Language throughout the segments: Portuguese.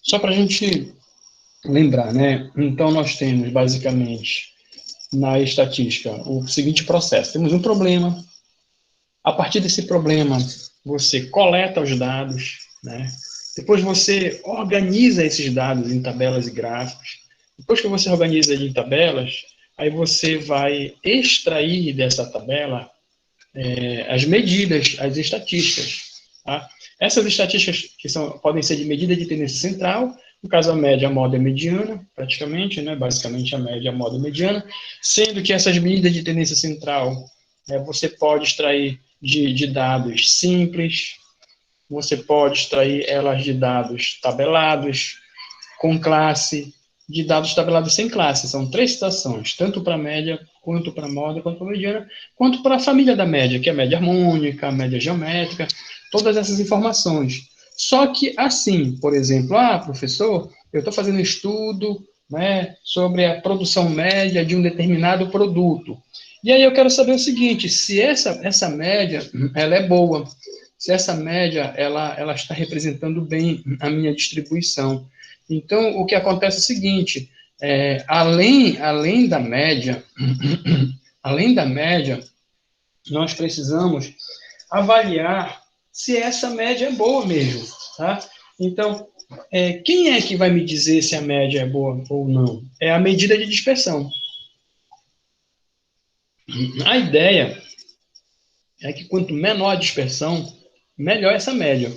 Só para a gente lembrar, né? Então, nós temos, basicamente, na estatística, o seguinte processo. Temos um problema. A partir desse problema, você coleta os dados, né? Depois você organiza esses dados em tabelas e gráficos. Depois que você organiza em tabelas, aí você vai extrair dessa tabela as medidas, as estatísticas. Tá? Essas estatísticas que podem ser de medida de tendência central, no caso a média, a moda e a mediana, praticamente, né? Basicamente a média, a moda e a mediana, sendo que essas medidas de tendência central você pode extrair de dados simples, você pode extrair elas de dados tabelados, com classe, de dados tabelados sem classe. São 3 citações, tanto para a média, quanto para a moda, quanto para a mediana, quanto para a família da média, que é a média harmônica, a média geométrica, todas essas informações. Só que assim, por exemplo, professor, eu estou fazendo um estudo, né, sobre a produção média de um determinado produto. E aí eu quero saber o seguinte, se essa média ela é boa, se essa média ela está representando bem a minha distribuição. Então, o que acontece é o seguinte, além da média, além da média, nós precisamos avaliar se essa média é boa mesmo, tá? Então, quem é que vai me dizer se a média é boa ou não? É a medida de dispersão. A ideia é que quanto menor a dispersão, melhor essa média,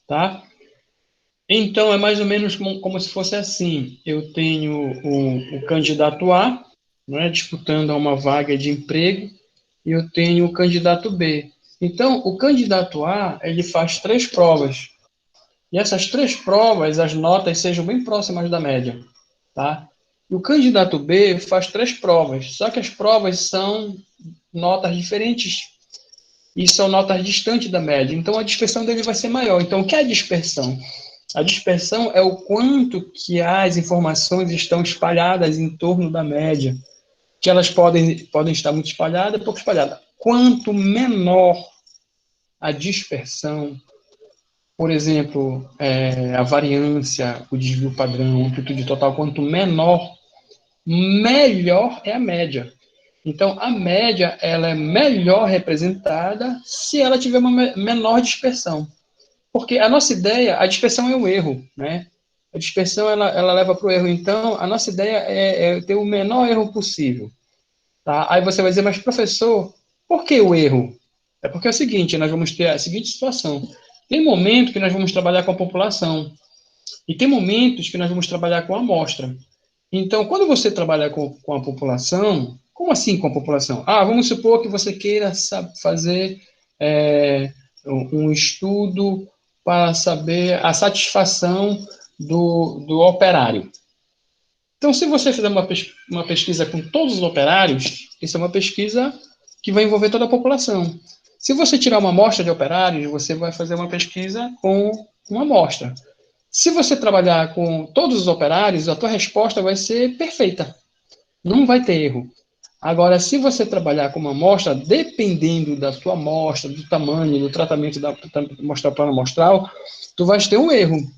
tá? Então, é mais ou menos como se fosse assim. Eu tenho o candidato A, né, disputando a uma vaga de emprego, e eu tenho o candidato B. Então, o candidato A, ele faz 3 provas. E essas 3 provas, as notas sejam bem próximas da média. Tá? E o candidato B faz 3 provas, só que as provas são notas diferentes e são notas distantes da média. Então, a dispersão dele vai ser maior. Então, o que é a dispersão? A dispersão é o quanto que as informações estão espalhadas em torno da média, que elas podem estar muito espalhadas, pouco espalhadas. Quanto menor a dispersão, por exemplo, a variância, o desvio padrão, a amplitude total, quanto menor, melhor é a média. Então, a média ela é melhor representada se ela tiver uma menor dispersão. Porque a nossa ideia, a dispersão é o erro, né? A dispersão, ela leva para o erro. Então, a nossa ideia é ter o menor erro possível. Tá? Aí você vai dizer, mas professor, por que o erro? É porque é o seguinte, nós vamos ter a seguinte situação. Tem momento que nós vamos trabalhar com a população. E tem momentos que nós vamos trabalhar com a amostra. Então, quando você trabalha com a população, como assim com a população? Vamos supor que você queira fazer um estudo para saber a satisfação do operário. Então, se você fizer uma pesquisa com todos os operários, isso é uma pesquisa que vai envolver toda a população. Se você tirar uma amostra de operários, você vai fazer uma pesquisa com uma amostra. Se você trabalhar com todos os operários, a tua resposta vai ser perfeita. Não vai ter erro. Agora, se você trabalhar com uma amostra, dependendo da sua amostra, do tamanho, do tratamento da amostra plano amostral, tu vais ter um erro.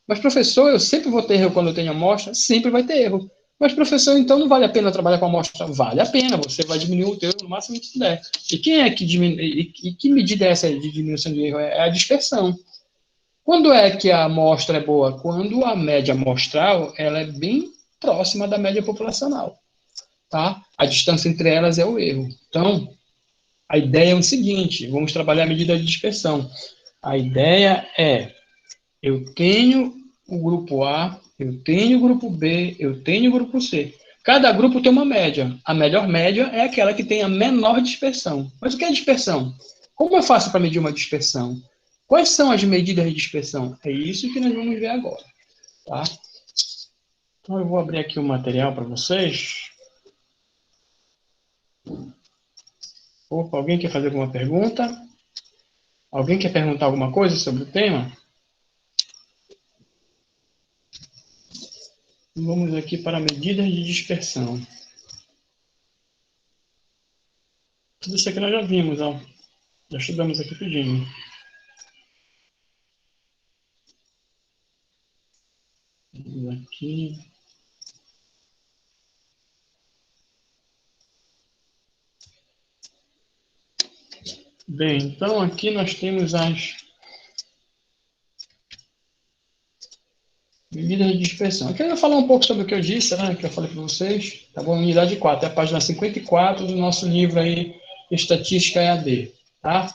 Mas, professor, eu sempre vou ter erro quando eu tenho amostra? Sempre vai ter erro. Mas, professor, então não vale a pena trabalhar com amostra? Vale a pena, você vai diminuir o teu erro no máximo que puder. E quem é que diminui? E que medida é essa de diminuição de erro? É a dispersão. Quando é que a amostra é boa? Quando a média amostral ela é bem próxima da média populacional. Tá? A distância entre elas é o erro. Então, a ideia é o seguinte, vamos trabalhar a medida de dispersão. A ideia é, eu tenho o grupo A, eu tenho o grupo B, eu tenho o grupo C. Cada grupo tem uma média. A melhor média é aquela que tem a menor dispersão. Mas o que é dispersão? Como eu faço para medir uma dispersão? Quais são as medidas de dispersão? É isso que nós vamos ver agora. Tá? Então, eu vou abrir aqui o material para vocês. Opa, alguém quer fazer alguma pergunta? Alguém quer perguntar alguma coisa sobre o tema? Vamos aqui para medidas de dispersão. Tudo isso aqui nós já vimos, ó. Já estudamos aqui tudinho. Aqui. Bem, então aqui nós temos as medidas de dispersão. Aqui eu vou falar um pouco sobre o que eu disse, né, que eu falei para vocês. Tá bom? Unidade 4, é a página 54 do nosso livro aí, Estatística EAD. Tá?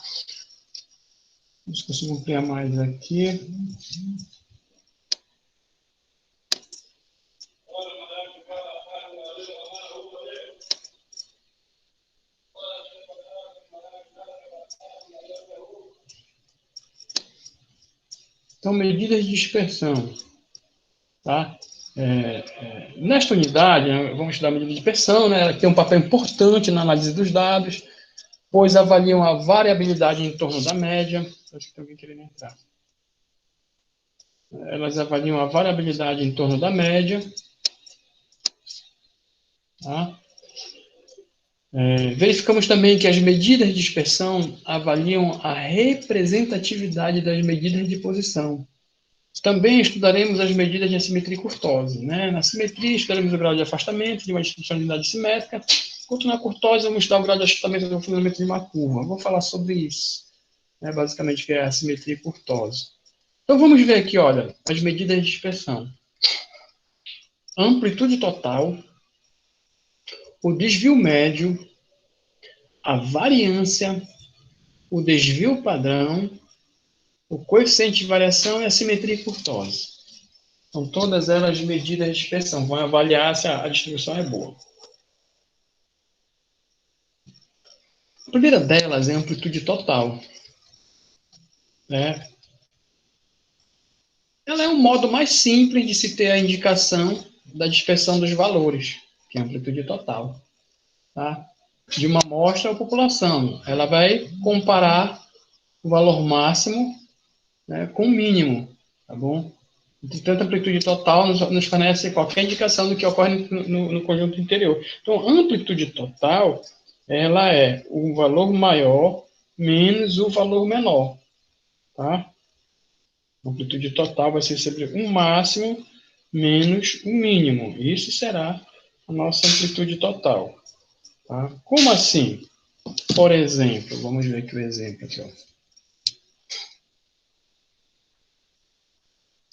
Não consigo ampliar mais aqui. Então, medidas de dispersão. Tá? Nesta unidade, né, vamos estudar a medida de dispersão, né? Ela tem um papel importante na análise dos dados, pois avaliam a variabilidade em torno da média. Acho que tem alguém querendo entrar. Elas avaliam a variabilidade em torno da média. Tá? Verificamos também que as medidas de dispersão avaliam a representatividade das medidas de posição. Também estudaremos as medidas de assimetria e curtose. Né? Na simetria, estudaremos o grau de afastamento de uma distribuição de unidade simétrica, enquanto na curtose, vamos estudar o grau de ajustamento do fundamento de uma curva. Vou falar sobre isso, né? Basicamente, o que é a assimetria e curtose. Então, vamos ver aqui, olha, as medidas de dispersão. Amplitude total, o desvio médio, a variância, o desvio padrão, o coeficiente de variação e a simetria e curtose. Então, todas elas medidas de dispersão. Vão avaliar se a distribuição é boa. A primeira delas é a amplitude total. Né? Ela é um modo mais simples de se ter a indicação da dispersão dos valores, que é a amplitude total. Tá? De uma amostra ou população. Ela vai comparar o valor máximo, né, com o mínimo. Tá bom? Portanto, a amplitude total nos fornece qualquer indicação do que ocorre no conjunto interior. Então, a amplitude total, ela é o valor maior menos o valor menor. Tá? A amplitude total vai ser sempre um máximo menos o mínimo. Isso será a nossa amplitude total. Tá? Como assim? Por exemplo, vamos ver aqui o exemplo. Aqui, ó.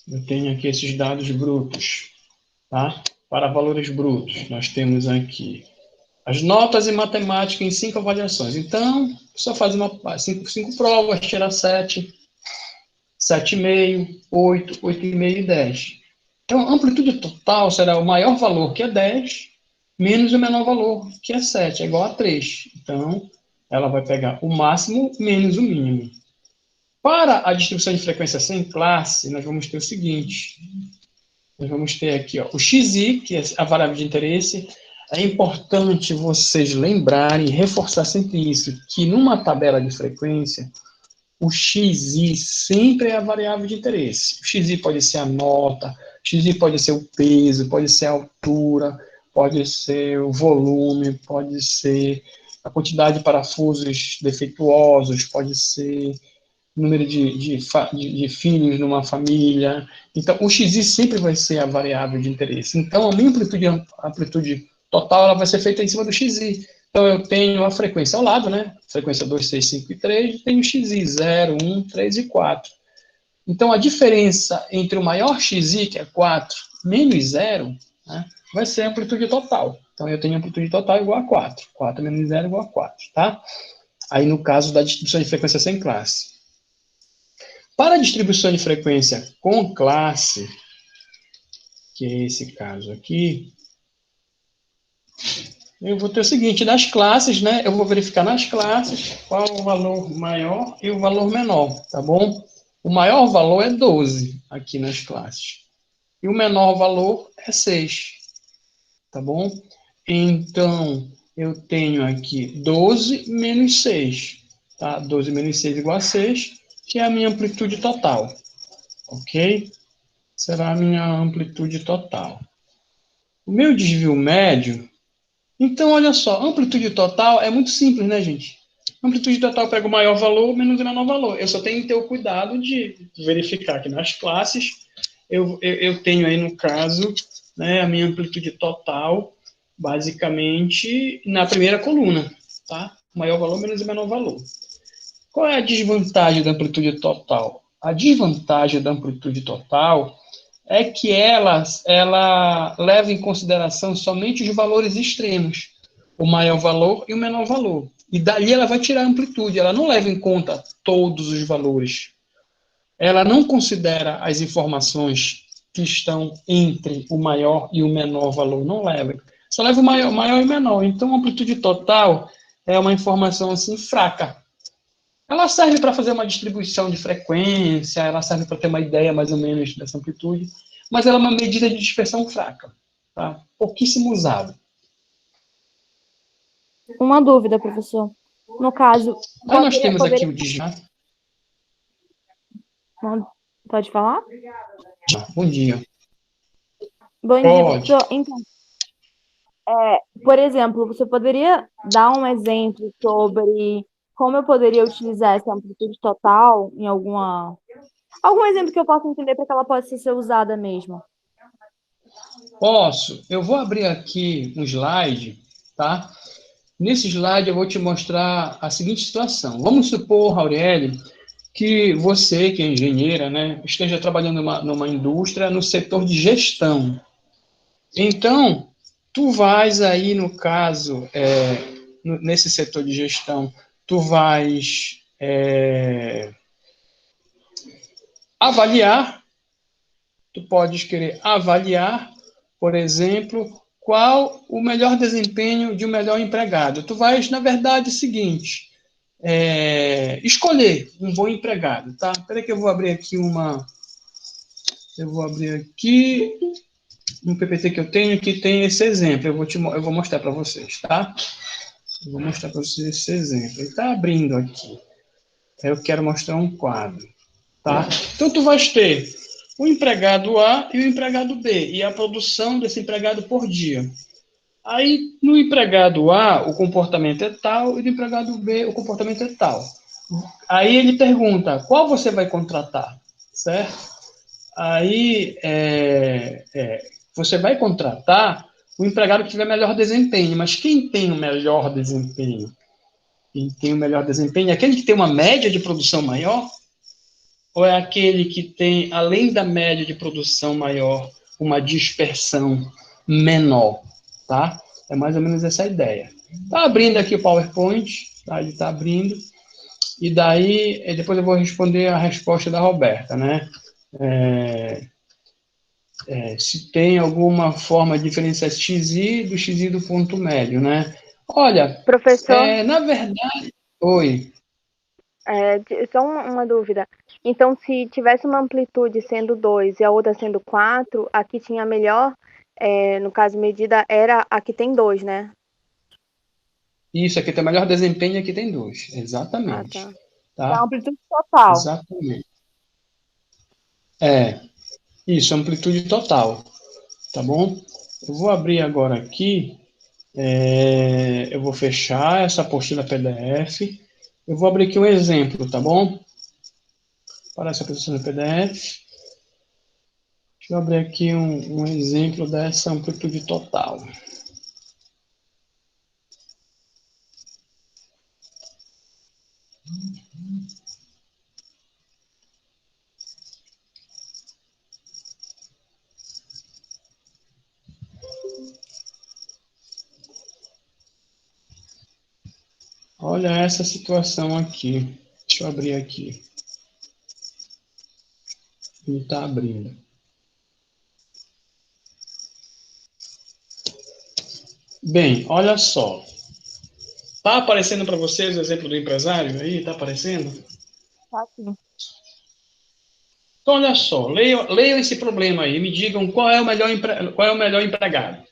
Eu tenho aqui esses dados brutos. Tá? Para valores brutos, nós temos aqui as notas em matemática em 5 avaliações. Então, só faz 5 provas, tira 7, 7,5, 8, 8,5 e 10. Então, a amplitude total será o maior valor, que é 10, menos o menor valor, que é 7, é igual a 3. Então, ela vai pegar o máximo menos o mínimo. Para a distribuição de frequência sem classe, nós vamos ter o seguinte. Nós vamos ter aqui ó, o XI, que é a variável de interesse. É importante vocês lembrarem e reforçar sempre isso, que numa tabela de frequência, o XI sempre é a variável de interesse. O XI pode ser a nota, o XI pode ser o peso, pode ser a altura, pode ser o volume, pode ser a quantidade de parafusos defeituosos, pode ser o número de filhos numa família. Então, o XI sempre vai ser a variável de interesse. Então, a minha amplitude total ela vai ser feita em cima do XI. Então, eu tenho a frequência ao lado, né? Frequência 2, 6, 5 e 3, e tenho o XI, 0, 1, 3 e 4. Então, a diferença entre o maior XI, que é 4, menos 0, né, vai ser a amplitude total. Então, eu tenho amplitude total igual a 4. 4 menos 0 igual a 4, tá? Aí, no caso da distribuição de frequência sem classe. Para a distribuição de frequência com classe, que é esse caso aqui, eu vou ter o seguinte, nas classes, né, eu vou verificar nas classes qual o valor maior e o valor menor, tá bom? O maior valor é 12 aqui nas classes. E o menor valor é 6, tá bom? Então, eu tenho aqui 12 menos 6, tá? 12 menos 6 igual a 6, que é a minha amplitude total, ok? Será a minha amplitude total. O meu desvio médio, então, olha só, amplitude total é muito simples, né, gente? Amplitude total pega o maior valor menos o menor valor. Eu só tenho que ter o cuidado de verificar que nas classes eu tenho aí, no caso, né, a minha amplitude total, basicamente, na primeira coluna, tá? Maior valor menos o menor valor. Qual é a desvantagem da amplitude total? A desvantagem da amplitude total é que ela leva em consideração somente os valores extremos, o maior valor e o menor valor. E dali ela vai tirar a amplitude, ela não leva em conta todos os valores. Ela não considera as informações que estão entre o maior e o menor valor, não leva. Só leva o maior e o menor. Então, a amplitude total é uma informação assim fraca. Ela serve para fazer uma distribuição de frequência, ela serve para ter uma ideia mais ou menos dessa amplitude, mas ela é uma medida de dispersão fraca, tá? Pouquíssimo usada. Uma dúvida, professor. No caso, Aí nós temos aqui o desviar. Pode falar? Bom dia. Bom dia, Pode. professor. Então, por exemplo, você poderia dar um exemplo sobre como eu poderia utilizar essa amplitude total em algum exemplo que eu possa entender para que ela possa ser usada mesmo? Posso. Eu vou abrir aqui um slide, tá? Nesse slide eu vou te mostrar a seguinte situação. Vamos supor, Aurélio, que você, que é engenheira, né, esteja trabalhando numa indústria no setor de gestão. Então, tu vais aí, no caso, nesse setor de gestão, tu vais avaliar, tu podes querer avaliar, por exemplo, qual o melhor desempenho de um melhor empregado. Tu vais, na verdade, o seguinte, escolher um bom empregado, tá? Espera que eu vou abrir aqui um PPT que eu tenho que tem esse exemplo. Eu vou mostrar para vocês, tá? Eu vou mostrar para vocês esse exemplo. Ele está abrindo aqui. Eu quero mostrar um quadro, tá? Então, tu vais ter o empregado A e o empregado B, e a produção desse empregado por dia. Aí, no empregado A, o comportamento é tal, e no empregado B, o comportamento é tal. Aí ele pergunta, qual você vai contratar, certo? Aí, você vai contratar o empregado que tiver melhor desempenho, mas quem tem o melhor desempenho? Quem tem o melhor desempenho é aquele que tem uma média de produção maior? Ou é aquele que tem, além da média de produção maior, uma dispersão menor? Tá? É mais ou menos essa a ideia. Está abrindo aqui o PowerPoint, tá? Ele está abrindo, e daí depois eu vou responder a resposta da Roberta, né? Se tem alguma forma de diferenciar xi do xi do ponto médio, né? Olha, Professor, na verdade... Oi. só uma dúvida. Então, se tivesse uma amplitude sendo 2 e a outra sendo 4, a que tinha melhor, no caso, medida, era a que tem 2, né? Isso, aqui tem melhor desempenho e aqui tem dois. Ah, Exatamente. tá. É a Tá? amplitude total. Exatamente. Isso, amplitude total. Tá bom? Eu vou abrir agora aqui. Eu vou fechar essa apostila PDF. Eu vou abrir aqui um exemplo, tá bom? Para essa apresentação do PDF. Deixa eu abrir aqui um exemplo dessa amplitude total. Olha essa situação aqui. Deixa eu abrir aqui. Ele está abrindo. Bem, olha só. Tá aparecendo para vocês o exemplo do empresário aí? Tá aparecendo? Tá sim. Então, olha só. Leiam esse problema aí e me digam qual é o melhor empregado.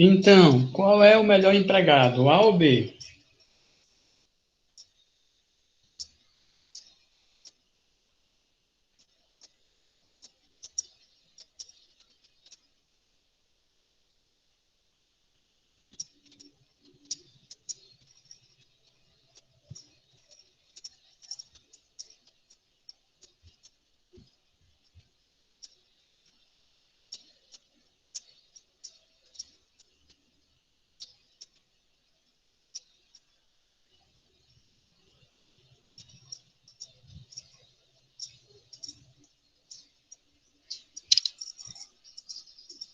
Então, qual é o melhor empregado, A ou B?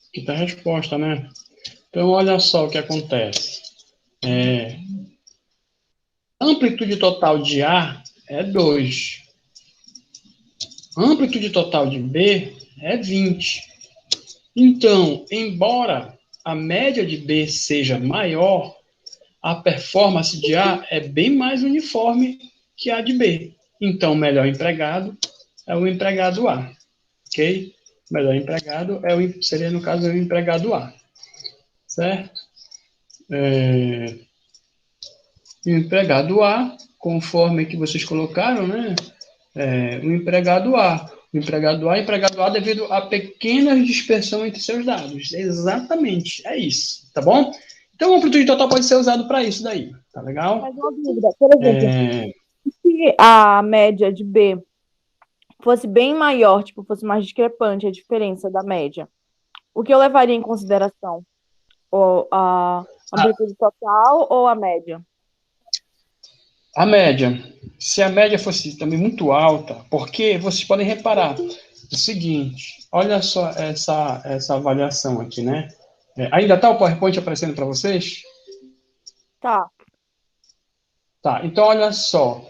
Aqui está a resposta, né? Então, olha só o que acontece. A amplitude total de A é 2. A amplitude total de B é 20. Então, embora a média de B seja maior, a performance de A é bem mais uniforme que a de B. Então, o melhor empregado é o empregado A, ok? O melhor empregado seria, no caso, o empregado A, certo? O empregado A, conforme que vocês colocaram, né? O empregado A. O empregado A devido à pequena dispersão entre seus dados. Exatamente, é isso, tá bom? Então, a amplitude total pode ser usado para isso daí, tá legal? Mais uma dúvida. Por exemplo, se a média de B fosse bem maior, tipo, fosse mais discrepante a diferença da média, o que eu levaria em consideração? Ou a amplitude total ou a média? A média. Se a média fosse também muito alta, porque vocês podem reparar o seguinte, olha só essa avaliação aqui, né? Ainda está o PowerPoint aparecendo para vocês? Tá. Tá, então olha só.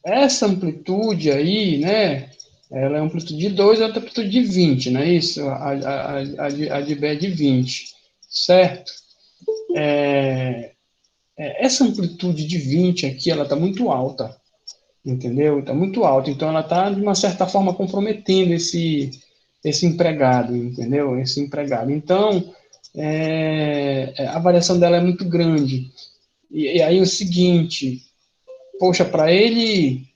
Essa amplitude aí, né? Ela é amplitude de 2 e outra amplitude de 20, não é isso? A de B é de 20, certo? Essa amplitude de 20 aqui, ela está muito alta, entendeu? Está muito alta, então ela está, de uma certa forma, comprometendo esse empregado, entendeu? Esse empregado. Então, a variação dela é muito grande. E aí o seguinte, poxa, para ele,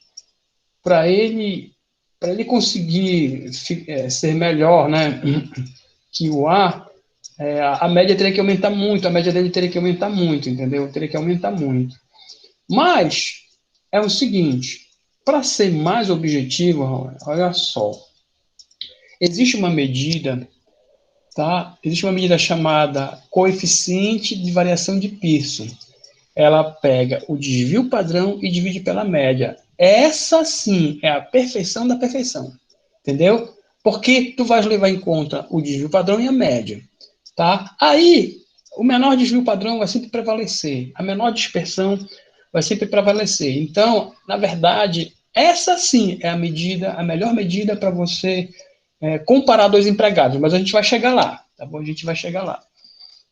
para ele conseguir ser melhor, né, que o A, a média teria que aumentar muito, a média dele teria que aumentar muito, entendeu? Teria que aumentar muito. Mas é o seguinte, para ser mais objetivo, olha só, existe uma medida, tá? Existe uma medida chamada coeficiente de variação de Pearson. Ela pega o desvio padrão e divide pela média. Essa sim é a perfeição da perfeição, entendeu? Porque tu vais levar em conta o desvio padrão e a média, tá? Aí, o menor desvio padrão vai sempre prevalecer, a menor dispersão vai sempre prevalecer. Então, na verdade, essa sim é a melhor medida para você comparar dois empregados, mas a gente vai chegar lá, tá bom? A gente vai chegar lá.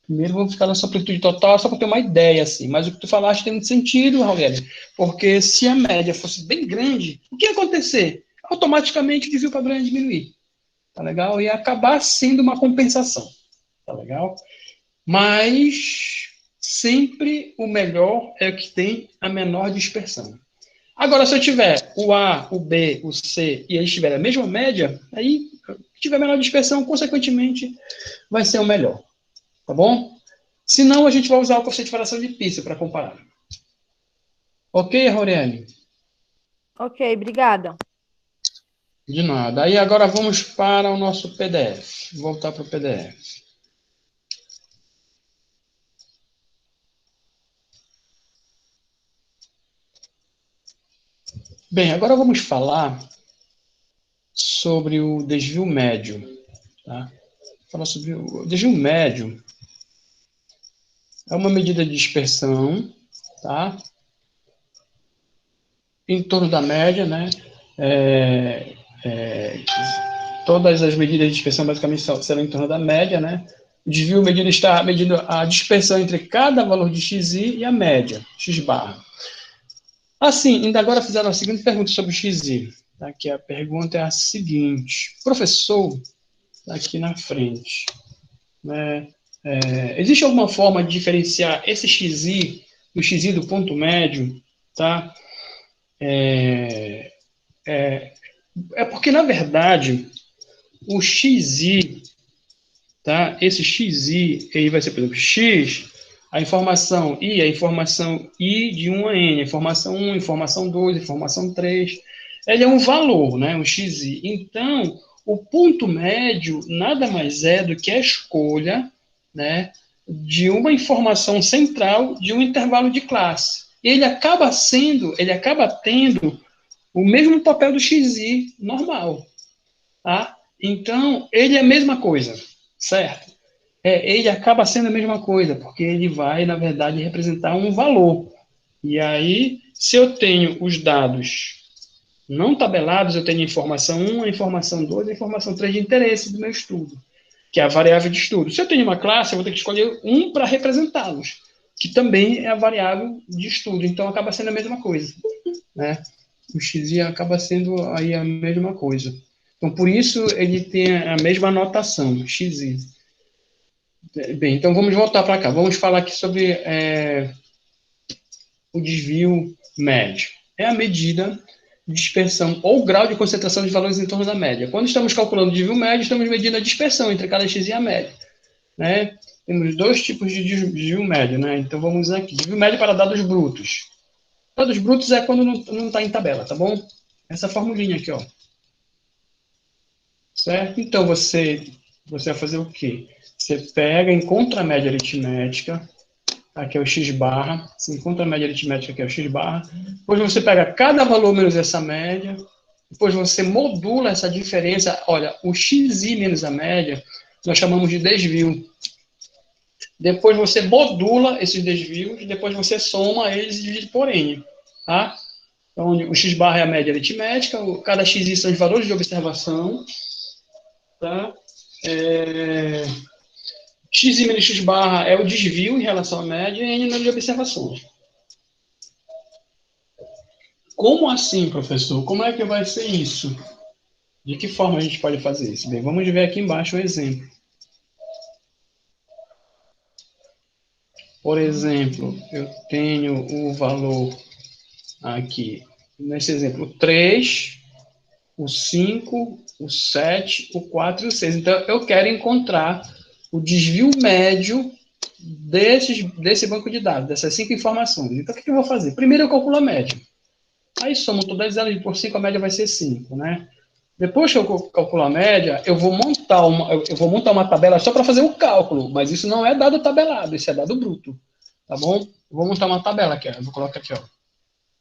Primeiro vamos ficar nessa amplitude total, só para ter uma ideia, assim. Mas o que tu falaste tem muito sentido, Raul, porque se a média fosse bem grande, o que ia acontecer? Automaticamente o desvio padrão ia diminuir, tá legal? Ia acabar sendo uma compensação, tá legal? Mas sempre o melhor é o que tem a menor dispersão. Agora, se eu tiver o A, o B, o C e eles tiverem a mesma média, aí, se tiver menor dispersão, consequentemente, vai ser o melhor. Tá bom? Se não, a gente vai usar o coeficiente de variação de Pearson para comparar. Ok, Aurélio? Ok, obrigada. De nada. Aí agora vamos para o nosso PDF. Voltar para o PDF. Bem, agora vamos falar sobre o desvio médio. Tá? Falar sobre o desvio médio. É uma medida de dispersão, tá? Em torno da média, né? É, é, todas as medidas de dispersão basicamente serão em torno da média, né? O desvio medido está medindo a dispersão entre cada valor de xi e a média, x barra. Assim, ainda agora fizeram a seguinte pergunta sobre o xi. Tá? Que a pergunta é a seguinte: professor, tá aqui na frente. né? Existe alguma forma de diferenciar esse XI do XI do ponto médio, tá? É porque, na verdade, o XI, tá? Esse XI, ele vai ser, por exemplo, X, a informação I de 1 a N, a informação 1, informação 2, informação 3, ele é um valor, né? Um XI. Então, o ponto médio nada mais é do que a escolha, né, de uma informação central de um intervalo de classe. Ele acaba tendo o mesmo papel do XI normal, tá? Então, ele é a mesma coisa, certo? Ele acaba sendo a mesma coisa, porque ele vai, na verdade, representar um valor. E aí, se eu tenho os dados não tabelados, eu tenho a informação 1, a informação 2, a informação 3 de interesse do meu estudo, que é a variável de estudo. Se eu tenho uma classe, eu vou ter que escolher um para representá-los, que também é a variável de estudo. Então, acaba sendo a mesma coisa, né? O XI acaba sendo aí a mesma coisa. Então, por isso, ele tem a mesma notação, XI. Bem, então vamos voltar para cá. Vamos falar aqui sobre o desvio médio. É a medida de dispersão ou grau de concentração de valores em torno da média. Quando estamos calculando o desvio médio, estamos medindo a dispersão entre cada x e a média, né? Temos dois tipos de desvio médio, né? Então vamos aqui. Desvio médio para dados brutos. Dados brutos é quando não está em tabela, tá bom? Essa formulinha aqui, ó. Certo? Então você vai fazer o quê? Você pega, encontra a média aritmética, aqui é o x barra, você encontra a média aritmética, que é o x barra, depois você pega cada valor menos essa média, depois você modula essa diferença, olha, o xi menos a média, nós chamamos de desvio. Depois você modula esses desvios, depois você soma eles e divide por n, tá? Então, o x barra é a média aritmética, cada xi são os valores de observação, tá? X menos x barra é o desvio em relação à média e n número de observações. Como assim, professor? Como é que vai ser isso? De que forma a gente pode fazer isso? Bem, vamos ver aqui embaixo um exemplo. Por exemplo, eu tenho o valor aqui, nesse exemplo, o 3, o 5, o 7, o 4 e o 6. Então, eu quero encontrar o desvio médio desse banco de dados, dessas 5 informações. Então, o que eu vou fazer? Primeiro, eu calculo a média. Aí, somo todas elas, por 5, a média vai ser 5, né? Depois que eu calculo a média, eu vou montar uma tabela só para fazer o cálculo, mas isso não é dado tabelado, isso é dado bruto, tá bom? Eu vou montar uma tabela aqui, ó. Eu vou colocar aqui, ó,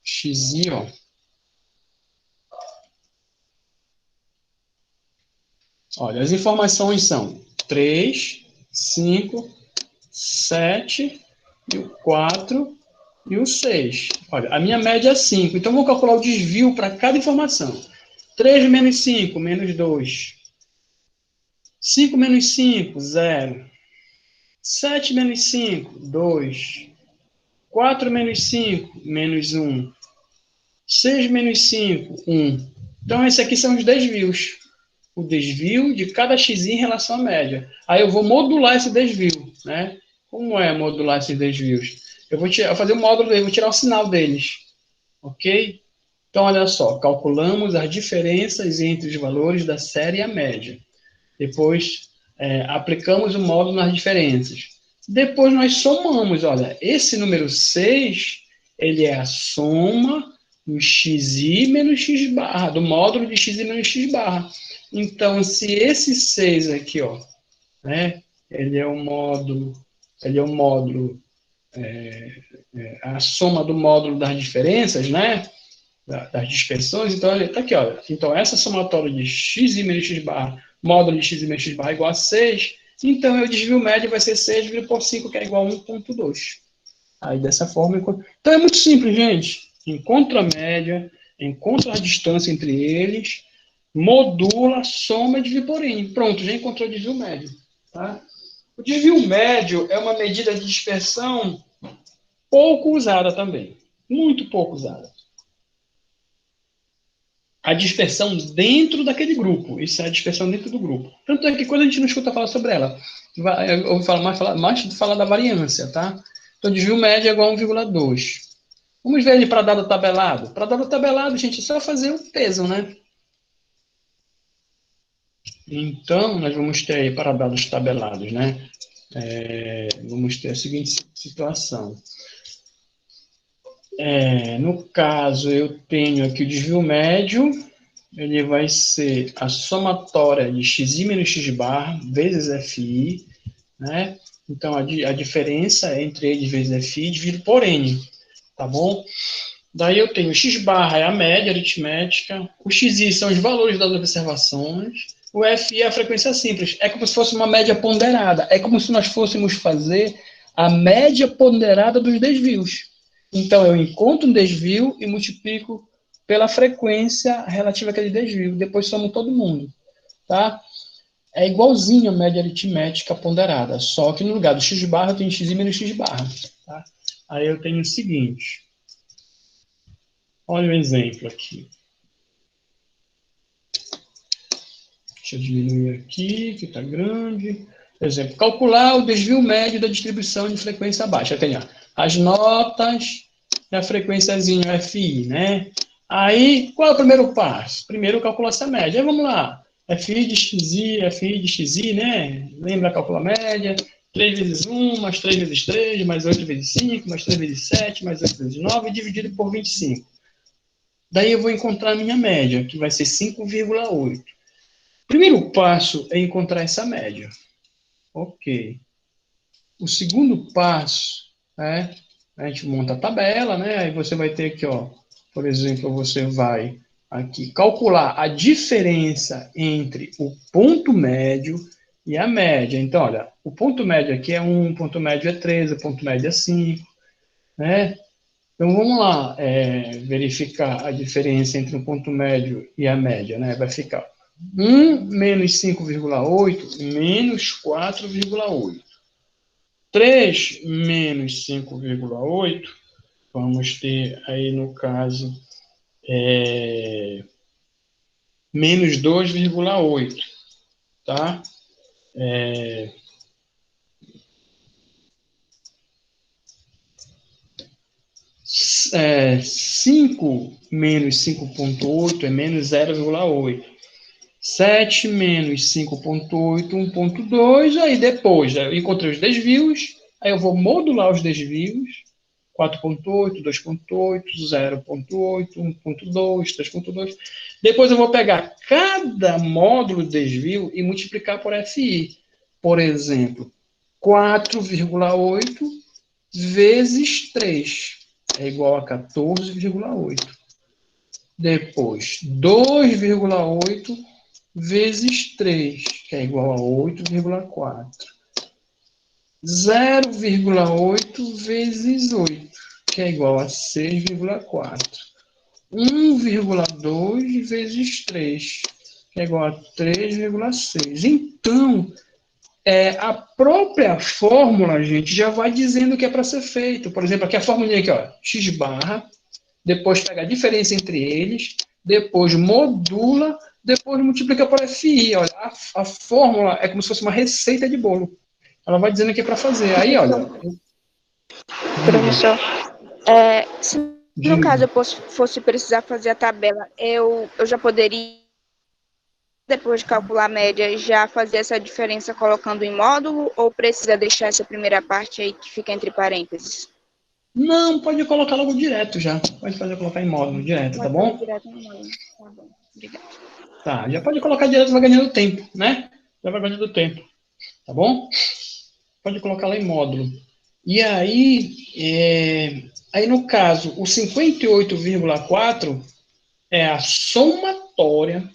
xi, ó. Olha, as informações são 3, 5, 7, e o 4 e o 6. Olha, a minha média é 5, então eu vou calcular o desvio para cada informação. 3 menos 5, menos 2. 5 menos 5, 0. 7 menos 5, 2. 4 menos 5, menos 1. 6 menos 5, 1. Então, esses aqui são os desvios. O desvio de cada x em relação à média. Aí eu vou modular esse desvio, né? Como é modular esses desvios? Eu vou fazer o módulo dele, vou tirar o sinal deles. Ok? Então, olha só. Calculamos as diferenças entre os valores da série e a média. Depois, aplicamos o módulo nas diferenças. Depois, nós somamos. Olha, esse número 6, ele é a soma do xi menos x barra, do módulo de xi menos x barra. Então, se esse 6 aqui, ó, né, ele é o módulo, a soma do módulo das diferenças, né, das dispersões, então ele está aqui, ó. Então, essa somatória de x menos x barra, módulo de x menos x barra igual a 6, então o desvio médio vai ser 6 dividido por 5, que é igual a 1,2. Aí, dessa forma, então é muito simples, gente. Encontra a média, encontra a distância entre eles, modula, soma e divide por n. Pronto, já encontrou o desvio médio. Tá? O desvio médio é uma medida de dispersão pouco usada também. Muito pouco usada. A dispersão dentro daquele grupo. Isso é a dispersão dentro do grupo. Tanto é que quando a gente não escuta falar sobre ela, Eu vou falar da variância, tá? Então, desvio médio é igual a 1,2. Vamos ver ele para dado tabelado. Para dado tabelado, gente, é só fazer o peso, né? Então, nós vamos ter aí para dados tabelados, né? Vamos ter a seguinte situação. No caso, eu tenho aqui o desvio médio, ele vai ser a somatória de xi menos x bar vezes fi, né? Então, a diferença entre eles vezes fi dividido por n, tá bom? Daí eu tenho x barra é a média aritmética, o xi são os valores das observações, o fi é a frequência simples. É como se fosse uma média ponderada. É como se nós fôssemos fazer a média ponderada dos desvios. Então, eu encontro um desvio e multiplico pela frequência relativa àquele desvio. Depois somo todo mundo, tá? É igualzinho a média aritmética ponderada, só que no lugar do x barra eu tenho x menos x barra, tá? Aí eu tenho o seguinte. Olha o exemplo aqui. Deixa eu diminuir aqui, que está grande. Por exemplo, calcular o desvio médio da distribuição de frequência baixa. Tem as notas e a frequenciazinha FI, né? Aí, qual é o primeiro passo? Primeiro, calcular essa média. Aí, vamos lá. FI de XI, né? Lembra calcular a média? 3 vezes 1, mais 3 vezes 3, mais 8 vezes 5, mais 3 vezes 7, mais 8 vezes 9, dividido por 25. Daí eu vou encontrar a minha média, que vai ser 5,8. Primeiro passo é encontrar essa média. Ok. O segundo passo é a gente monta a tabela, né? Aí você vai ter aqui, ó, por exemplo, você vai aqui calcular a diferença entre o ponto médio e a média. Então, olha, o ponto médio aqui é 1, o ponto médio é 3, o ponto médio é 5, né? Então, vamos lá verificar a diferença entre o ponto médio e a média, né? Vai ficar 1 menos 5,8 menos 4,8. 3 menos 5,8, vamos ter aí no caso menos 2,8, tá? 5 menos 5,8 é menos 0,8. 7 menos 5,8, 1,2. Aí depois, eu encontrei os desvios, aí eu vou modular os desvios, 4,8, 2,8, 0,8, 1,2, 3,2. Depois eu vou pegar cada módulo de desvio e multiplicar por FI. Por exemplo, 4,8 vezes 3 é igual a 14,8. Depois, 2,8 vezes 3, que é igual a 8,4. 0,8 vezes 8, que é igual a 6,4. 1,2 vezes 3, que é igual a 3,6. Então, a própria fórmula, gente, já vai dizendo o que é para ser feito. Por exemplo, aqui a fórmula aqui, ó, x barra, depois pega a diferença entre eles, depois modula, depois multiplica por FI. Olha, a fórmula é como se fosse uma receita de bolo. Ela vai dizendo o que é para fazer. Aí, olha. Professor, se no caso eu fosse precisar fazer a tabela, eu já poderia, depois de calcular a média, já fazer essa diferença colocando em módulo, ou precisa deixar essa primeira parte aí que fica entre parênteses? Não, pode colocar logo direto já. Pode fazer colocar em módulo direto, tá bom? Direto no módulo. Tá bom, obrigada. Tá, já pode colocar direto, vai ganhando tempo, né? Já vai ganhando tempo, tá bom? Pode colocar lá em módulo. E aí no caso, o 58,4 é a somatória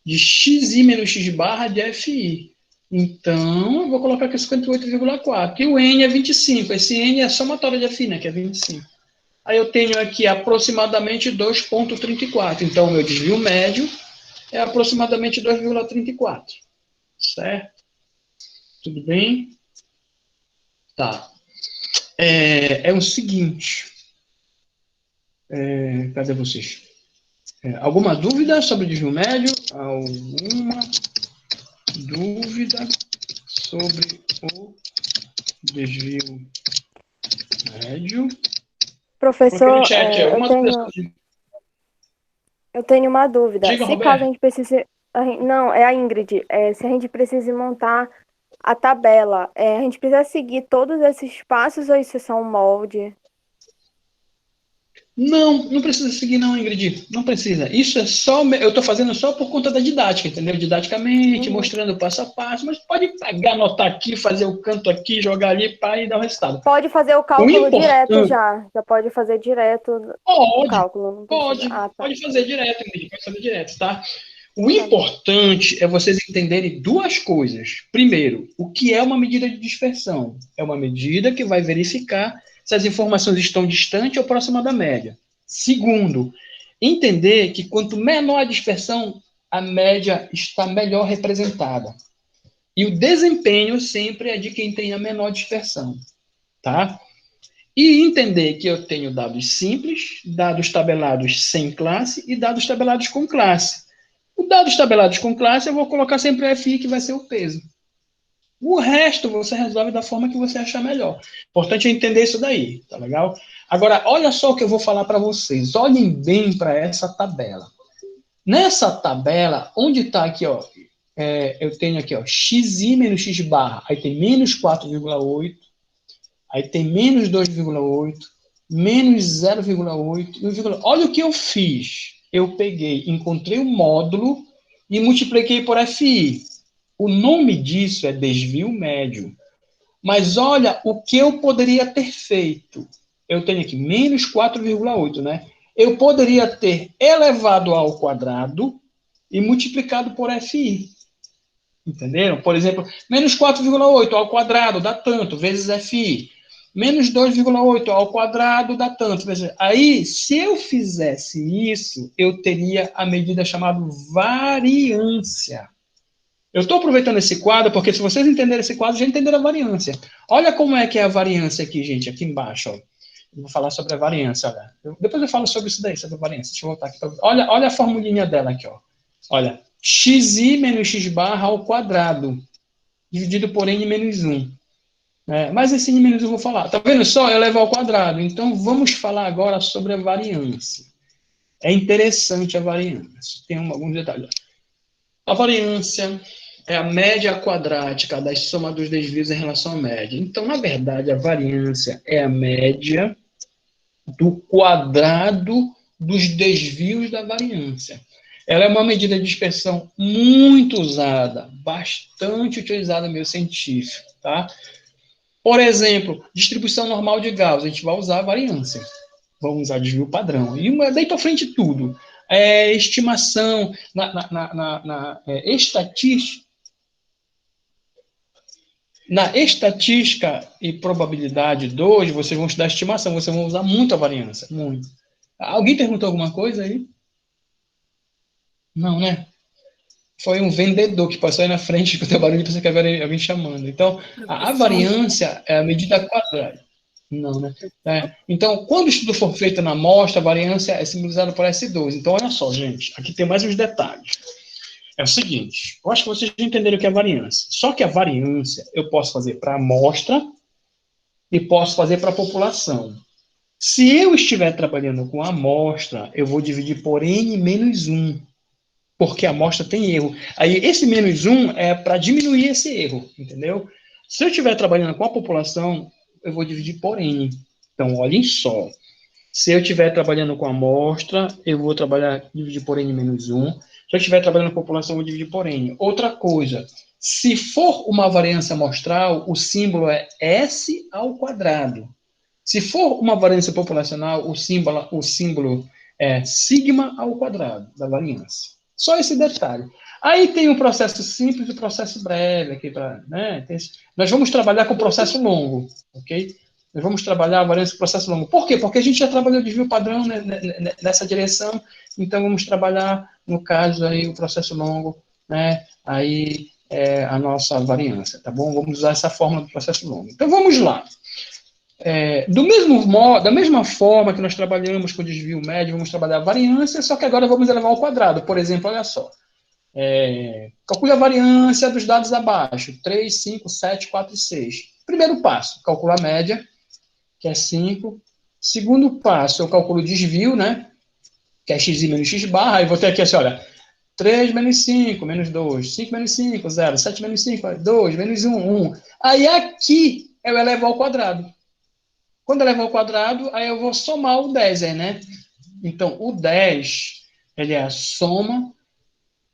de xi menos x barra de fi. Então, eu vou colocar aqui 58,4. E o n é 25. Esse n é a somatória de fi, né? Que é 25. Aí eu tenho aqui aproximadamente 2,34. Então, o meu desvio médio é aproximadamente 2,34. Certo? Tudo bem? Tá. É o seguinte. Cadê vocês? Alguma dúvida sobre o desvio médio? Alguma dúvida sobre o desvio médio. Professor, No chat, eu tenho uma dúvida. Diga, Se caso Roberto. a gente precise. Não, é a Ingrid. Se a gente precise montar a tabela, a gente precisa seguir todos esses passos ou isso é só um molde? Não precisa seguir não, Ingrid. Não precisa. Isso é só, eu estou fazendo só por conta da didática, entendeu? Didaticamente, Uhum. mostrando passo a passo, mas pode pegar, anotar aqui, fazer o canto aqui, jogar ali, pá, e dar o resultado. Pode fazer o O cálculo direto importante, já. Já pode fazer direto o pode, cálculo. Não precisa. pode, Ah, tá. pode fazer direto, Ingrid, pode fazer direto, tá? O Tá bom. importante é vocês entenderem duas coisas. Primeiro, o que é uma medida de dispersão? É uma medida que vai verificar se as informações estão distantes ou próximas da média. Segundo, entender que quanto menor a dispersão, a média está melhor representada. E o desempenho sempre é de quem tem a menor dispersão, tá? E entender que eu tenho dados simples, dados tabelados sem classe e dados tabelados com classe. O dados tabelados com classe, eu vou colocar sempre o FI, que vai ser o peso. O resto você resolve da forma que você achar melhor. Importante é entender isso daí, tá legal? Agora, olha só o que eu vou falar para vocês. Olhem bem para essa tabela. Nessa tabela, onde está aqui, ó, eu tenho aqui, ó, xi menos x barra, aí tem menos 4,8, aí tem menos 2,8, menos 0,8, 1,8. Olha o que eu fiz. Eu peguei, encontrei o módulo e multipliquei por FI. O nome disso é desvio médio. Mas olha o que eu poderia ter feito. Eu tenho aqui menos 4,8, né? Eu poderia ter elevado ao quadrado e multiplicado por FI. Entenderam? Por exemplo, menos 4,8 ao quadrado dá tanto, vezes FI. Menos 2,8 ao quadrado dá tanto. Aí, se eu fizesse isso, eu teria a medida chamada variância. Eu estou aproveitando esse quadro, porque se vocês entenderem esse quadro, já entenderam a variância. Olha como é que é a variância aqui, gente, aqui embaixo. Ó. Eu vou falar sobre a variância. Olha. Depois eu falo sobre isso daí, sobre a variância. Deixa eu voltar aqui. Olha a formulinha dela aqui. Ó. Olha, xi menos x barra ao quadrado, dividido por n menos 1. Mas esse n menos 1 eu vou falar. Tá vendo só? Eu levo ao quadrado. Então, vamos falar agora sobre a variância. É interessante a variância. Tem alguns detalhes. A variância é a média quadrática da soma dos desvios em relação à média. Então, na verdade, a variância é a média do quadrado dos desvios da variância. Ela é uma medida de dispersão muito usada, bastante utilizada no meio científico, tá? Por exemplo, distribuição normal de Gauss, a gente vai usar a variância. Vamos usar desvio padrão. E daí para frente tudo. Estimação, estatística, na estatística e probabilidade 2, vocês vão estudar estimação, vocês vão usar muito a variância. Muito. Alguém perguntou alguma coisa aí? Não, né? Foi um vendedor que passou aí na frente com o teu barulho e pensou que era alguém chamando. Então, a variância é a medida quadrada. Não, né? Então, quando o estudo for feito na amostra, a variância é simbolizada por S2. Então, olha só, gente, aqui tem mais uns detalhes. É o seguinte, eu acho que vocês já entenderam o que é variância. Só que a variância eu posso fazer para a amostra e posso fazer para a população. Se eu estiver trabalhando com a amostra, eu vou dividir por N menos 1, porque a amostra tem erro. Aí, esse menos 1 é para diminuir esse erro, entendeu? Se eu estiver trabalhando com a população, eu vou dividir por N. Então, olhem só. Se eu estiver trabalhando com a amostra, eu vou dividir por N menos 1. Se eu estiver trabalhando com a população, eu vou dividir por N. Outra coisa, se for uma variância amostral, o símbolo é S ao quadrado. Se for uma variância populacional, o símbolo é sigma ao quadrado da variância. Só esse detalhe. Aí tem o processo simples e o processo breve. Aqui nós vamos trabalhar com o processo longo, ok? Nós vamos trabalhar a variância com o processo longo. Por quê? Porque a gente já trabalhou desvio padrão nessa direção, então vamos trabalhar, no caso, aí, o processo longo, né? Aí a nossa variância, tá bom? Vamos usar essa fórmula do processo longo. Então, vamos lá. Da mesma forma que nós trabalhamos com o desvio médio, vamos trabalhar a variância, só que agora vamos elevar ao quadrado. Por exemplo, olha só. Calcule a variância dos dados abaixo. 3, 5, 7, 4 e 6. Primeiro passo, calculo a média, que é 5. Segundo passo, eu calculo o desvio, né? Que é xi menos x barra. Aí vou ter aqui assim, olha, 3 menos 5, menos 2. 5 menos 5, 0. 7 menos 5, 2. Menos 1, 1. Aí aqui eu elevo ao quadrado. Quando eu elevo ao quadrado, aí eu vou somar o 10, né? Então, o 10, ele é a soma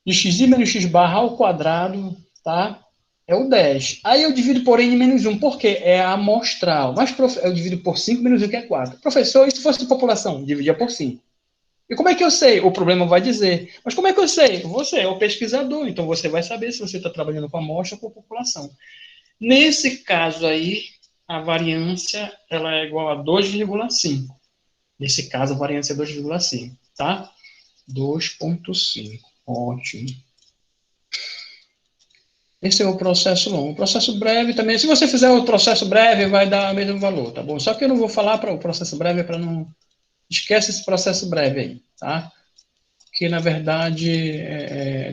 de xi menos x barra ao quadrado, tá? É o 10. Aí eu divido por n menos 1, por quê? É a amostral. Mas eu divido por 5 menos 1, que é 4. Professor, e se fosse população? Dividia por 5. E como é que eu sei? O problema vai dizer. Mas como é que eu sei? Você é o pesquisador, então você vai saber se você está trabalhando com amostra ou com população. Nesse caso aí, a variância ela é igual a 2,5. Nesse caso, a variância é 2,5, tá? 2,5. Ótimo. Esse é o processo longo. O processo breve também, se você fizer o processo breve, vai dar o mesmo valor, tá bom? Só que eu não vou falar para o processo breve para não... Esquece esse processo breve aí, tá? Que, na verdade,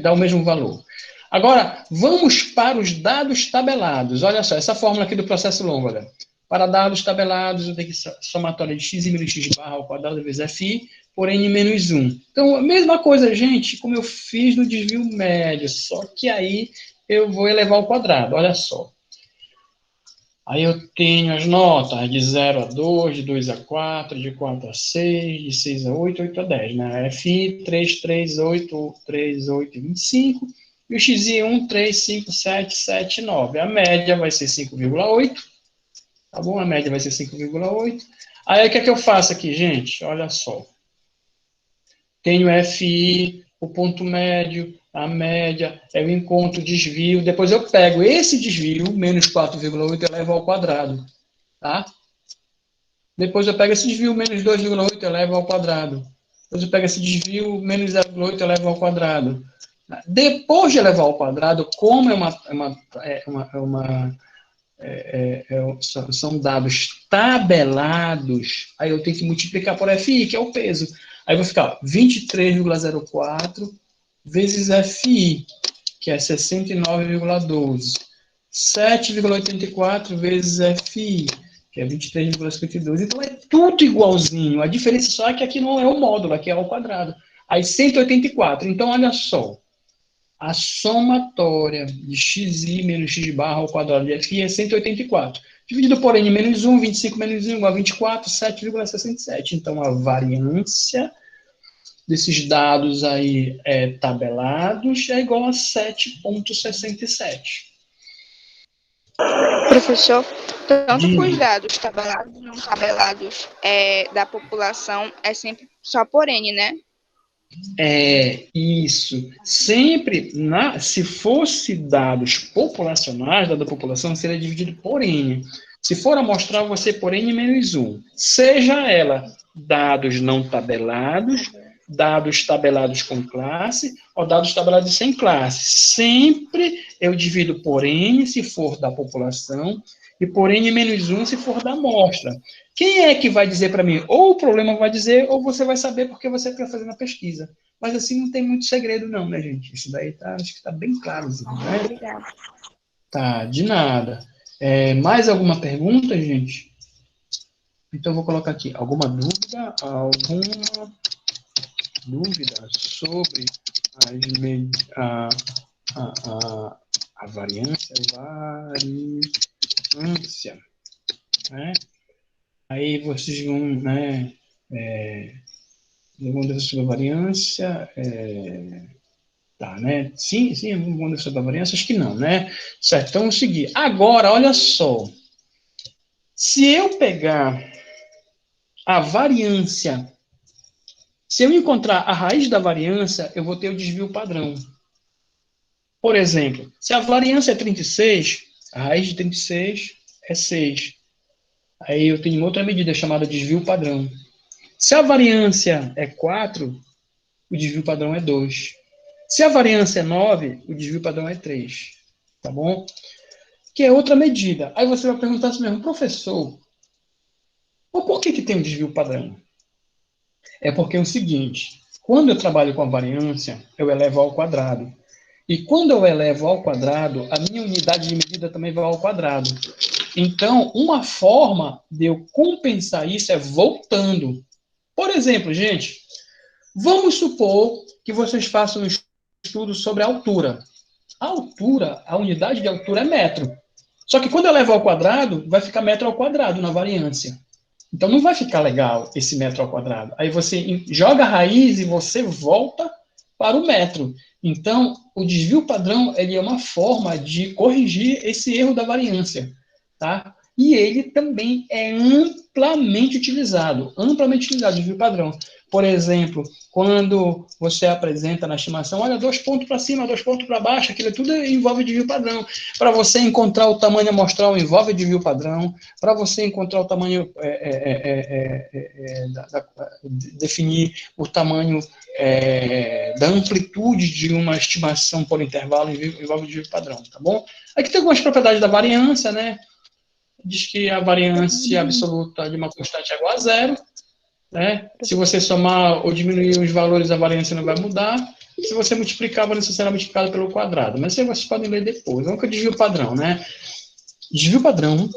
dá o mesmo valor. Agora, vamos para os dados tabelados. Olha só, essa fórmula aqui do processo longo, olha. Para dados tabelados, eu tenho que somatória de x menos x barra ao quadrado vezes fi por n menos 1. Então, a mesma coisa, gente, como eu fiz no desvio médio, só que aí eu vou elevar ao quadrado, olha só. Aí eu tenho as notas de 0 a 2, de 2 a 4, de 4 a 6, de 6 a 8, 8 a 10, né? FI 3, 3, 8, 3, 8 e 25. E o XI 1, 3, 5, 7, 7, 9. A média vai ser 5,8. Tá bom? A média vai ser 5,8. Aí o que é que eu faço aqui, gente? Olha só. Tenho FI, o ponto médio, a média, eu encontro o desvio, depois eu pego esse desvio, menos 4,8, e levo ao quadrado, tá? Depois eu pego esse desvio, menos 2,8, eu levo ao quadrado. Depois eu pego esse desvio, menos 0,8, eu levo ao quadrado. Depois de levar ao quadrado, como são dados tabelados, aí eu tenho que multiplicar por FI, que é o peso. Aí vai ficar 23,04 vezes FI, que é 69,12. 7,84 vezes FI, que é 23,52. Então é tudo igualzinho. A diferença só é que aqui não é o módulo, aqui é ao quadrado. Aí 184. Então, olha só. A somatória de xi menos x barra ao quadrado de FI é 184. Dividido por n menos 1, 25 menos 1 igual a 24, 7,67. Então, a variância desses dados aí tabelados é igual a 7,67. Professor, tanto com os dados tabelados e não tabelados da população, é sempre só por N, né? Isso. Sempre, se fosse dados populacionais, dado da população, seria dividido por N. Se for amostral, você por N menos 1. Seja ela dados não tabelados, dados tabelados com classe, ou dados tabelados sem classe. Sempre eu divido por N, se for da população, e por N menos 1, se for da amostra. Quem é que vai dizer para mim? Ou o problema vai dizer, ou você vai saber porque você está fazendo a pesquisa. Mas assim não tem muito segredo não, né, gente? Isso daí acho que está bem claro. Né? Obrigada. Tá, de nada. Mais alguma pergunta, gente? Então eu vou colocar aqui. Alguma dúvida? Alguma dúvida sobre a variância? Né? Aí vocês vão, né? Vamos sobre a variância. Tá, né? Sim, vamos sobre a variância? Acho que não, né? Certo, então vamos seguir. Agora, olha só. Se eu pegar a variância, se eu encontrar a raiz da variância, eu vou ter o desvio padrão. Por exemplo, se a variância é 36, a raiz de 36 é 6. Aí eu tenho outra medida chamada desvio padrão. Se a variância é 4, o desvio padrão é 2. Se a variância é 9, o desvio padrão é 3. Tá bom? Que é outra medida. Aí você vai perguntar assim mesmo, professor, por que tem um desvio padrão? É porque é o seguinte, quando eu trabalho com a variância, eu elevo ao quadrado. E quando eu elevo ao quadrado, a minha unidade de medida também vai ao quadrado. Então, uma forma de eu compensar isso é voltando. Por exemplo, gente, vamos supor que vocês façam um estudo sobre a altura. A altura, a unidade de altura é metro. Só que quando eu levo ao quadrado, vai ficar metro ao quadrado na variância. Então não vai ficar legal esse metro ao quadrado. Aí você joga a raiz e você volta para o metro. Então, o desvio padrão ele é uma forma de corrigir esse erro da variância. Tá? E ele também é amplamente utilizado o desvio padrão. Por exemplo, quando você apresenta na estimação, olha, 2 pontos para cima, 2 pontos para baixo, aquilo tudo envolve desvio padrão. Para você encontrar o tamanho amostral, envolve desvio padrão. Para você encontrar o tamanho, definir o tamanho da amplitude de uma estimação por intervalo, envolve desvio padrão, tá bom? Aqui tem algumas propriedades da variância, né? Diz que a variância absoluta de uma constante é igual a zero. Né? Se você somar ou diminuir os valores, a variância não vai mudar. Se você multiplicar, a variância será multiplicada pelo quadrado. Mas vocês podem ler depois. Vamos que o desvio padrão, né? Desvio padrão.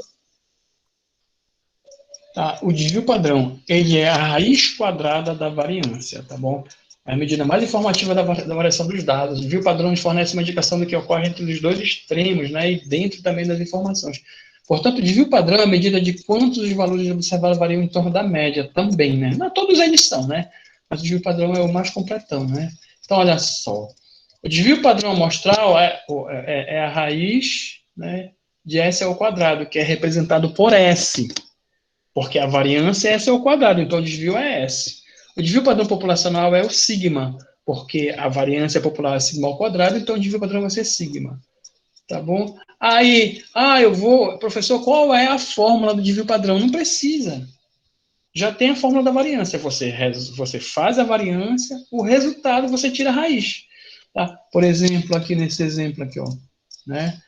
Tá? O desvio padrão, ele é a raiz quadrada da variância, tá bom? É a medida mais informativa da variação dos dados. O desvio padrão nos fornece uma indicação do que ocorre entre os dois extremos, né? E dentro também das informações. Portanto, o desvio padrão é a medida de quantos os valores observados variam em torno da média também, né? Não todos eles são, né? Mas o desvio padrão é o mais completão, né? Então, olha só. O desvio padrão amostral é a raiz, né, de S ao quadrado, que é representado por S. Porque a variância é S ao quadrado, então o desvio é S. O desvio padrão populacional é o sigma, porque a variância popular é sigma ao quadrado, então o desvio padrão vai ser sigma. Tá bom? Aí, professor, qual é a fórmula do desvio padrão? Não precisa. Já tem a fórmula da variância. Você faz a variância, o resultado você tira a raiz. Tá? Por exemplo, aqui nesse exemplo aqui, ó, né?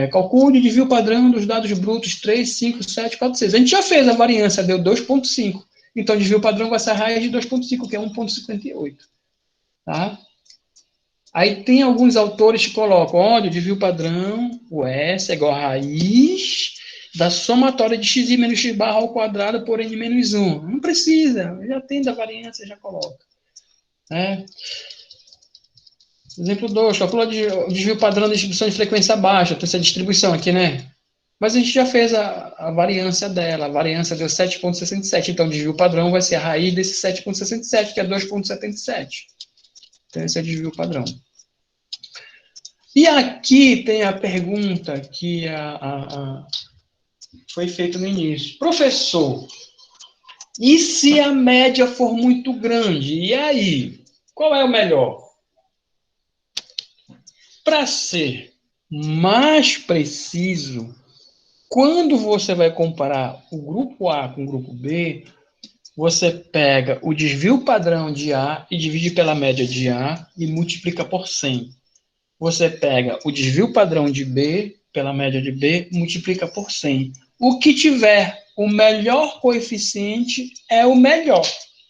Calcule o desvio padrão dos dados brutos 3, 5, 7, 4, 6. A gente já fez a variância, deu 2,5. Então, o desvio padrão vai ser a raiz de 2,5, que é 1,58. Tá? Aí tem alguns autores que colocam, olha, o desvio padrão, o S é igual a raiz da somatória de xi menos x barra ao quadrado por n menos 1. Não precisa, já tem da variância, já coloca. Né? Exemplo 2, calcula o desvio padrão da distribuição de frequência baixa, tem essa distribuição aqui, né? Mas a gente já fez a variância dela, a variância deu 7,67, então o desvio padrão vai ser a raiz desse 7,67, que é 2,77. Então esse é o desvio padrão. E aqui tem a pergunta que foi feita no início. Professor, e se a média for muito grande? E aí? Qual é o melhor? Para ser mais preciso, quando você vai comparar o grupo A com o grupo B, você pega o desvio padrão de A e divide pela média de A e multiplica por 100. Você pega o desvio padrão de B, pela média de B, multiplica por 100. O que tiver o melhor coeficiente é o melhor.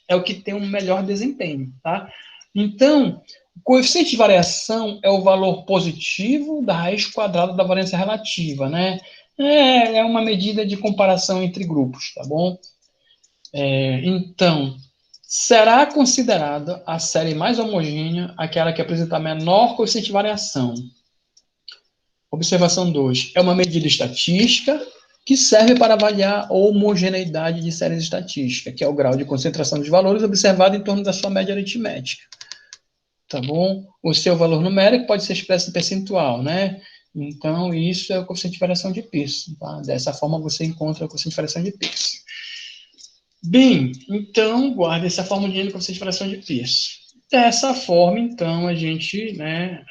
É o que tem um melhor desempenho, tá? Então, o coeficiente de variação é o valor positivo da raiz quadrada da variância relativa, né? É uma medida de comparação entre grupos, tá bom? Então, será considerada a série mais homogênea aquela que apresenta menor coeficiente de variação. Observação 2. É uma medida estatística que serve para avaliar a homogeneidade de séries estatísticas, que é o grau de concentração dos valores observado em torno da sua média aritmética. Tá bom? O seu valor numérico pode ser expresso em percentual, né? Então, isso é o coeficiente de variação de Pearson. Tá? Dessa forma, você encontra o coeficiente de variação de Pearson. Bem, então, guarde essa fórmula de coeficiente de variação de Pearson. Dessa forma, então, a gente, né,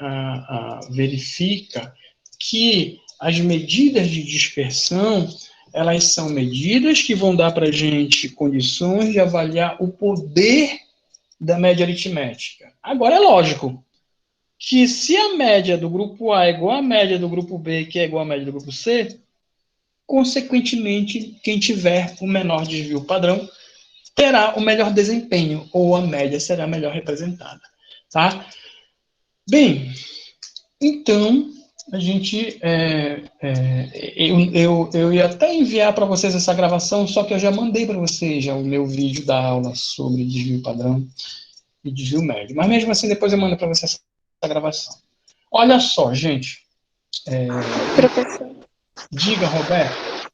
verifica que as medidas de dispersão, elas são medidas que vão dar para a gente condições de avaliar o poder da média aritmética. Agora, é lógico que se a média do grupo A é igual à média do grupo B, que é igual à média do grupo C, consequentemente, quem tiver o menor desvio padrão terá o melhor desempenho, ou a média será melhor representada. Tá? Bem, Então, a gente, eu ia até enviar para vocês essa gravação, só que eu já mandei para vocês já o meu vídeo da aula sobre desvio padrão e desvio médio. Mas mesmo assim, depois eu mando para vocês essa gravação. Olha só, gente. Professor, Diga, Roberto.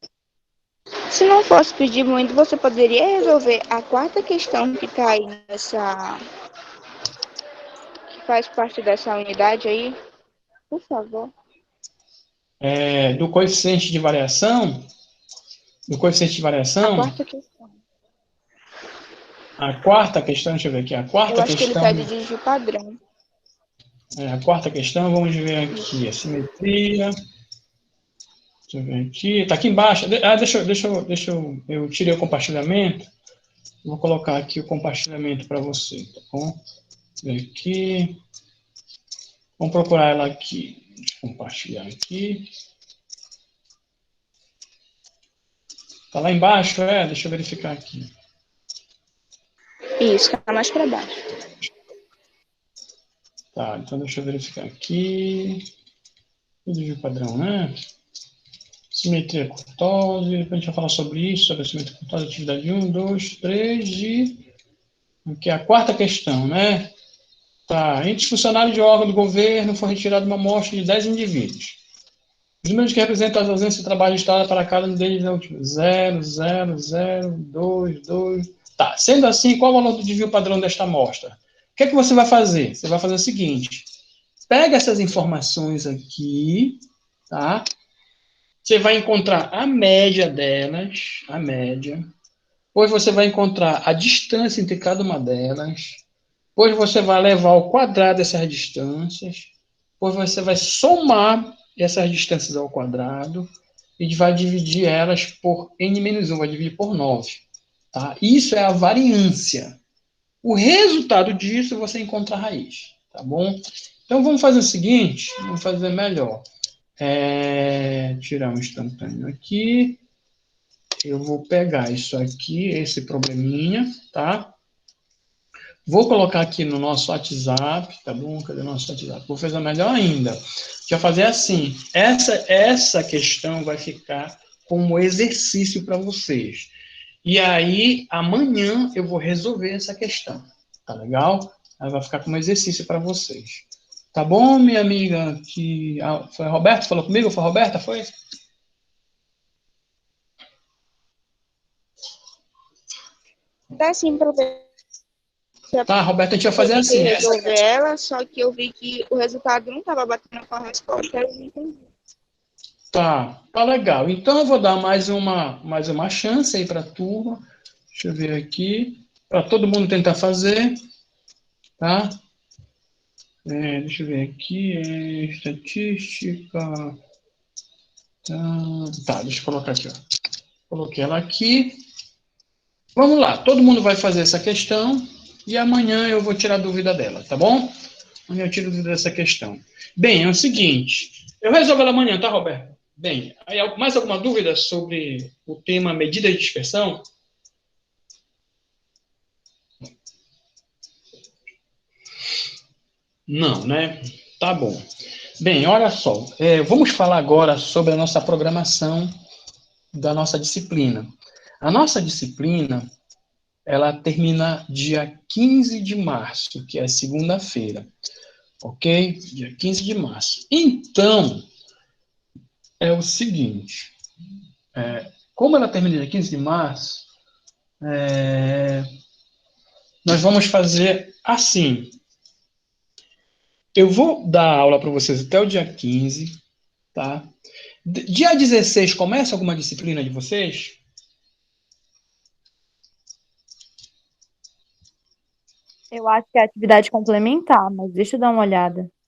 se não fosse pedir muito, você poderia resolver a quarta questão que está aí nessa, que faz parte dessa unidade aí? Por favor. Do coeficiente de variação, do coeficiente de A variação, quarta questão. a quarta questão, deixa eu ver aqui, a Eu quarta acho que ele questão, pede desvio padrão. vamos ver aqui, a Isso. simetria, deixa eu ver aqui, tá aqui embaixo, eu tirei o compartilhamento, vou colocar aqui o compartilhamento para você, tá bom? Aqui, vamos procurar ela aqui, deixa eu compartilhar aqui, tá lá embaixo, deixa eu verificar aqui. Isso, tá mais para baixo. Tá, então deixa eu verificar aqui. Desvio padrão, né? Simetria curtose. Depois a gente vai falar sobre isso, sobre a simetria curtose, atividade 1, 2, 3 e... Aqui é a quarta questão, né? Tá, entre os funcionários de órgão do governo foi retirada uma amostra de 10 indivíduos. Os números que representam as ausências de trabalho registrada para cada um deles é o tipo 0, 0, 0, 2, 2. Tá, sendo assim, qual o valor do desvio padrão desta amostra? O que é que você vai fazer? Você vai fazer o seguinte: pega essas informações aqui, tá? Você vai encontrar a média delas, a média. Depois você vai encontrar a distância entre cada uma delas. Depois você vai levar ao quadrado essas distâncias. Depois você vai somar essas distâncias ao quadrado e vai dividir elas por n-1, vai dividir por 9. Tá? Isso é a variância. O resultado disso você encontra a raiz. Tá bom? Então vamos fazer o seguinte, vamos fazer melhor. Tirar um instantâneo aqui. Eu vou pegar isso aqui, esse probleminha, tá? Vou colocar aqui no nosso WhatsApp, tá bom? Cadê o nosso WhatsApp? Vou fazer melhor ainda. Já fazer assim. Essa questão vai ficar como exercício para vocês. E aí, amanhã eu vou resolver essa questão. Tá legal? Aí vai ficar como exercício para vocês. Tá bom, minha amiga? Foi a Roberta que falou comigo? Foi a Roberta? Foi? Tá sim, professor. Tá, Roberta, a gente vai Eu fazer tentei assim. resolver ela, só que eu vi que o resultado não estava batendo com a resposta. Eu não entendi. Tá legal. Então eu vou dar mais uma chance aí para a turma. Deixa eu ver aqui. Para todo mundo tentar fazer, tá? Deixa eu ver aqui. Estatística. Tá, deixa eu colocar aqui, ó. Coloquei ela aqui. Vamos lá, todo mundo vai fazer essa questão e amanhã eu vou tirar dúvida dela, tá bom? Amanhã eu tiro dúvida dessa questão. Bem, é o seguinte, eu resolvo ela amanhã, tá, Roberto? Bem, aí, mais alguma dúvida sobre o tema medida de dispersão? Não, né? Tá bom. Bem, olha só, vamos falar agora sobre a nossa programação da nossa disciplina. A nossa disciplina, ela termina dia 15 de março, que é segunda-feira, ok? Dia 15 de março. Então, é o seguinte, como ela termina dia 15 de março, nós vamos fazer assim. Eu vou dar aula para vocês até o dia 15, tá? Dia 16 começa alguma disciplina de vocês? Eu acho que é atividade complementar, mas deixa eu dar uma olhada.